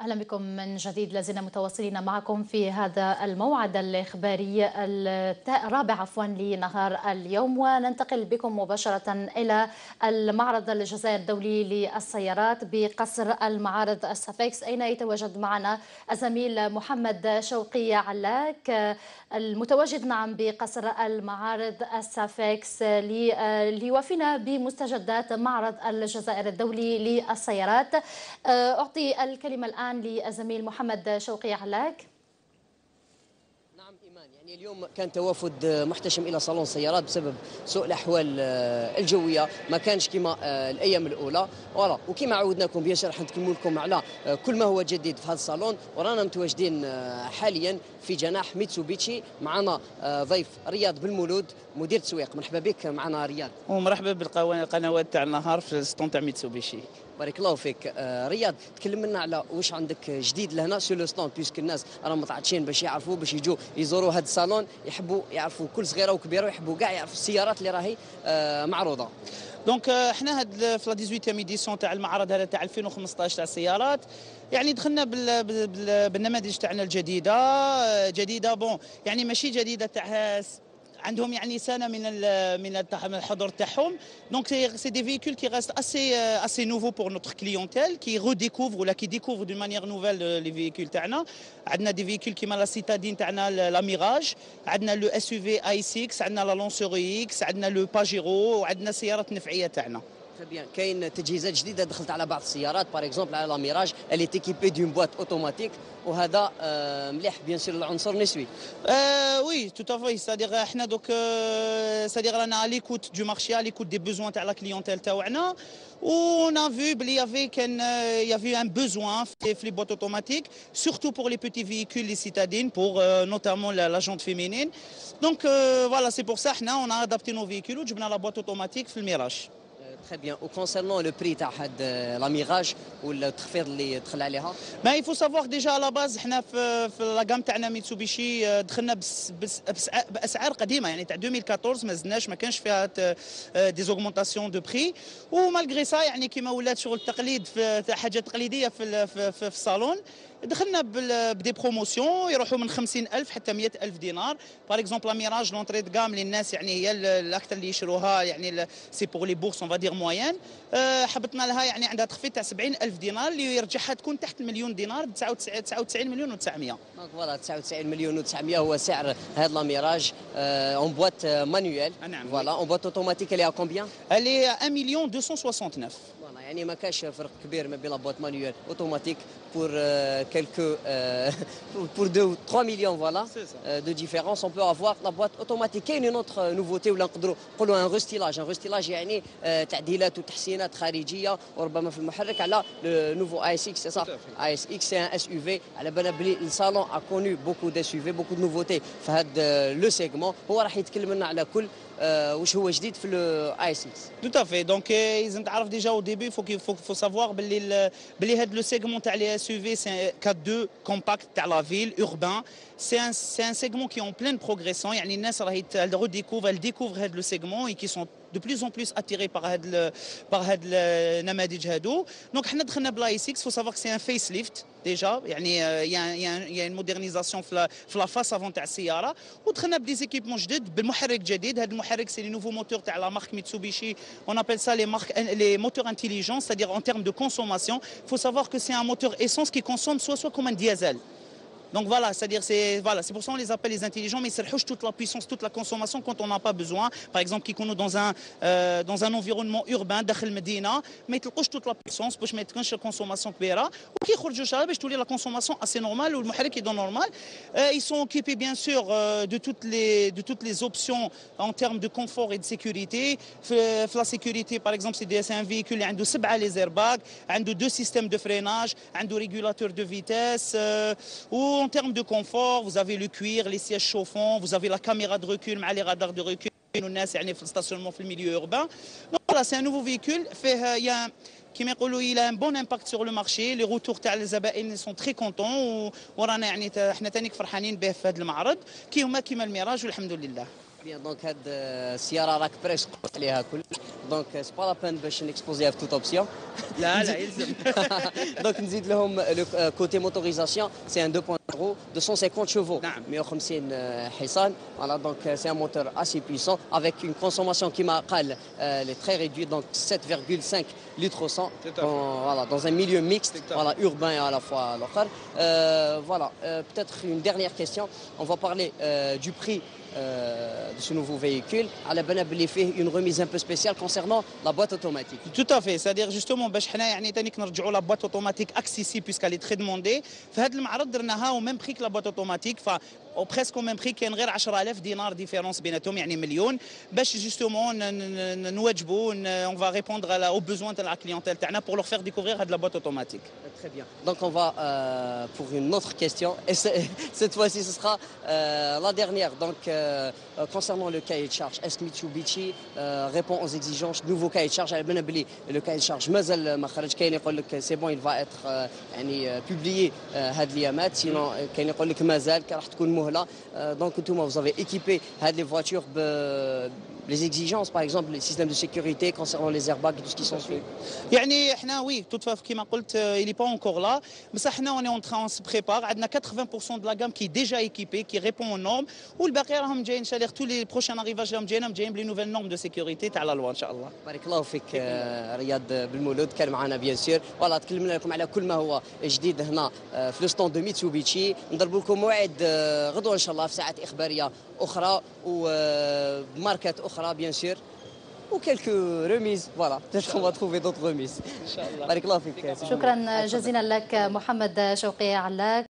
أهلا بكم من جديد. لازلنا متواصلين معكم في هذا الموعد الإخباري الرابع لنهار اليوم، وننتقل بكم مباشرة إلى المعرض الجزائر الدولي للسيارات بقصر المعارض السافيكس، أين يتواجد معنا الزميل محمد شوقي علاك المتواجد بقصر المعارض السافيكس ليوافينا بمستجدات معرض الجزائر الدولي للسيارات. أعطي الكلمة الآن للزميل محمد شوقي علاك. نعم إيمان، يعني اليوم كان توافد محتشم إلى صالون السيارات بسبب سوء الأحوال الجوية، ما كانش كما الأيام الأولى فوالا. وكما عودناكم بيان سور راح نتكلموا لكم على كل ما هو جديد في هذا الصالون، ورانا متواجدين حاليا في جناح ميتسوبيشي. معنا ضيف رياض بالمولود مدير تسويق. مرحبا بك معنا رياض. ومرحبا بالقنوات تاع النهار في الستون تاع ميتسوبيشي. بارك الله فيك. رياض، تكلم لنا على واش عندك جديد لهنا سو لو ستون، بيسك الناس راهم متعطشين باش يعرفوا، باش يجوا يزوروا هذا الصالون، يحبوا يعرفوا كل صغيره وكبيره، ويحبوا كاع يعرفوا السيارات اللي راهي معروضه. دونك احنا في لا 18 ايديسيون تاع المعرض هذا تاع 2015 تاع السيارات، يعني دخلنا بالنماذج تاعنا جديده بون، يعني ماشي جديده تاع عندهم يعني سنه من الحضور تاعهم. دونك سي دي فيكول كي ريست assez nouveau pour notre clientèle qui redécouvre ولا qui découvre d'une manière nouvelle les véhicules تاعنا. عندنا دي فيكول كيما لا سيتادين تاعنا لا ميراج، عندنا لو اس يو في اي 6، عندنا لا لونسور اكس، عندنا لو باجيرو، وعندنا السيارات النفعيه تاعنا. بيان. كاين تجهيزات جديده دخلت على بعض السيارات، باغ اكزومبل على لا ميراج اللي تيكيبي دون بواط اوتوماتيك، وهذا مليح بيان سور العنصر النسوي. وي تو افي، سادير احنا دوك سادير رانا ليكوت دو مارشي، ليكوت دي بوزوان تاع لا كليونتيل تاعنا، on a vu qu'il y avait un besoin في les boîtes automatiques, surtout pour les petits véhicules, les citadines, pour notamment la jante féminine. Donc voilà, c'est pour ça qu'on a adapté nos véhicules وجبنا la boîte automatique في الميراج. Très bien. Ou concernant le prix تاع هاد لا ميراج والتخفيض اللي دخل عليها؟ ما il faut savoir déjà à la base احنا في لا جام تاعنا ميتسوبيشي دخلنا باسعار قديمه، يعني تاع 2014 ما زدناش، ما كانش فيها دي زوغمونطاسيون دو بري. ومالغري سا يعني كيما ولات شغل التقليد في حاجه تقليديه في الصالون، دخلنا بدي بروموسيون يروحوا من 50,000 حتى 100,000 دينار. باغ اكزومبل لا ميراج لونطري دو غام للناس يعني هي الاكثر اللي يشروها، يعني سي بور لي بورس اون فادير موين. حبطنا لها يعني عندها تخفيض تاع 70,000 دينار اللي يرجعها تكون تحت المليون دينار ب 99 مليون و900. دونك فوالا 99 مليون و900 هو سعر هاد لا ميراج اون بواط مانيوال. نعم. فوالا اون بواط اوتوماتيك اللي ا كومبيان؟ اللي 1 مليون 269. فوالا يعني ما كاش فرق كبير ما بين لا بواط مانيوال اوتوماتيك pour quelques pour 2 ou 3 millions voilà de différence. On peut avoir la boîte automatique. Il y a une autre nouveauté ولا نقدروا نقولوا un restylage يعني تعديلات وتحسينات خارجيه وربما في المحرك على le nouveau ASX. c'est ça ASX c'est un SUV. على بالنا بلي الصالون a connu beaucoup de SUV, beaucoup de nouveautés في هذا لو سيجمون. هو راح يتكلم لنا على كل واش هو جديد في الاي 6. Tout à fait. Donc لازم تعرف déjà au début faut savoir بلي هذا لو سيجمون تاع لي SUV c'est un 4x2 compact تاع la ville urbain. C'est un segment qui est en pleine progression. يعني الناس راهي découvre هذا لو سيجمون et qui sont de plus en plus attirés par هاد النماذج هادو. دونك حنا دخلنا بلاي 6. faut savoir que c'est un facelift déjà. يعني il y a une modernisation في لا فاس افون تاع السياره، ودخلنا بدي زيكيبمون جدد بمحرك جديد. هذا المحرك سي لي نوفو موتور تاع لا مارك ميتسوبيشي، on appelle ça les moteurs intelligents, c'est-à-dire en termes de consommation. Il faut savoir que c'est un moteur essence qui consomme soit comme un diesel. Donc voilà, c'est-à-dire c'est pour ça on les appelle les intelligents, mais ils servent toute la puissance, toute la consommation quand on n'a pas besoin. Par exemple, qui sont dans un environnement urbain, داخل المدينة، ما يطلقوش toute la puissance باش ما تكونش consommation كبيرة، وكي يخرجوا شغل باش تولي la consommation assez normale والمحرك يدون normal. Ils sont équipés bien sûr de toutes les options en termes de confort et de sécurité. La sécurité par exemple c'est un véhicule اللي عنده 7 les airbags, عنده 2 systèmes de freinage, عنده régulateur de vitesse. En termes de confort, vous avez le cuir, les sièges chauffants, vous avez la caméra de recul, les radars de recul, الناس يعني في الستاسيونمون في الميليو urbain. Donc voilà, c'est un nouveau véhicule. كيما يقولوا il a un bon impact sur le marché. Les retours تاع الزبائن sont très contents ورانا يعني احنا تانيك فرحانين به في هذا المعرض كيما الميراج والحمد لله. بيان. دونك هاد السياره راك بريس قلت عليها كل donc c'est pas la peine باش نexposer à toute option. لا لا يلزم. Donc نزيد لهم le côté motorisation, c'est un 2.0 250 chevaux, نعم. 150 حصان. Voilà, donc c'est un moteur assez puissant avec une consommation qui m'a قال elle est très réduite, donc 7,5 litres au 100 voilà, dans un milieu mixte, voilà, urbain et à la fois local. Voilà, peut-être une dernière question. On va parler du prix de ce nouveau véhicule. على بالنا باللي فيه une remise un peu spéciale concernant la boîte automatique. Tout à fait, c'est-à-dire justement باش حنا يعني تانيك نرجعوا لا بواط اوتوماتيك اكسيسي بيسكالي تري دوموندي. في هذا المعرض درناها او ميم بريك لا بواط اوتوماتيك ف او بريسكو ميم بري كاين غير 10000 دينار ديفيرونس بيناتهم يعني مليون باش جوستومون نواجبوا اون فا ريبوندر على او بوزوان تاع لا كليونتيل تاعنا بور لور فير ديكوفرير هاد لا بواط اوتوماتيك. Très bien. Donc on va pour une autre question et cette fois-ci ce sera la dernière. Donc concernant le cahier de charge, est-ce que Mitsubishi répond aux exigences du nouveau cahier de charge? على بالنا بلي le cahier de charge مازال ما خرج. كاين يقول لك c'est bon, il va être يعني publié هاد اليامات. Sinon كاين يقول لك مازال راح تكون مهلة. Donc انتوما vous avez équipé هاد les voitures les exigences, par exemple les systèmes de sécurité concernant les airbags et tout ce qui s'ensuit. يعني احنا وي توت فاف كيما قلت il est pas encore là بصح احنا on est en train on se prépare. عندنا 80% de la gamme qui est déjà équipée qui répond aux normes والباقي راهم جايين ان شاء الله tous les prochains arrivages راهم جايين بلي nouvelles normes de sécurité تاع لا لوا ان شاء الله. بارك الله فيك رياض بالمولود كان معنا بيان سور. فوالا تكلمنا لكم على كل ما هو جديد هنا في الستوند دو ميتسوبيشي. نضرب لكم موعد غدوه ان شاء الله في ساعات اخباريه اخرى وماركات اخرى بيان سور ou quelques remises. Voilà, peut-être qu'on va trouver d'autres remises. ان شاء الله. بارك الله فيك. شكرا جزيلا لك محمد شوقي علاك.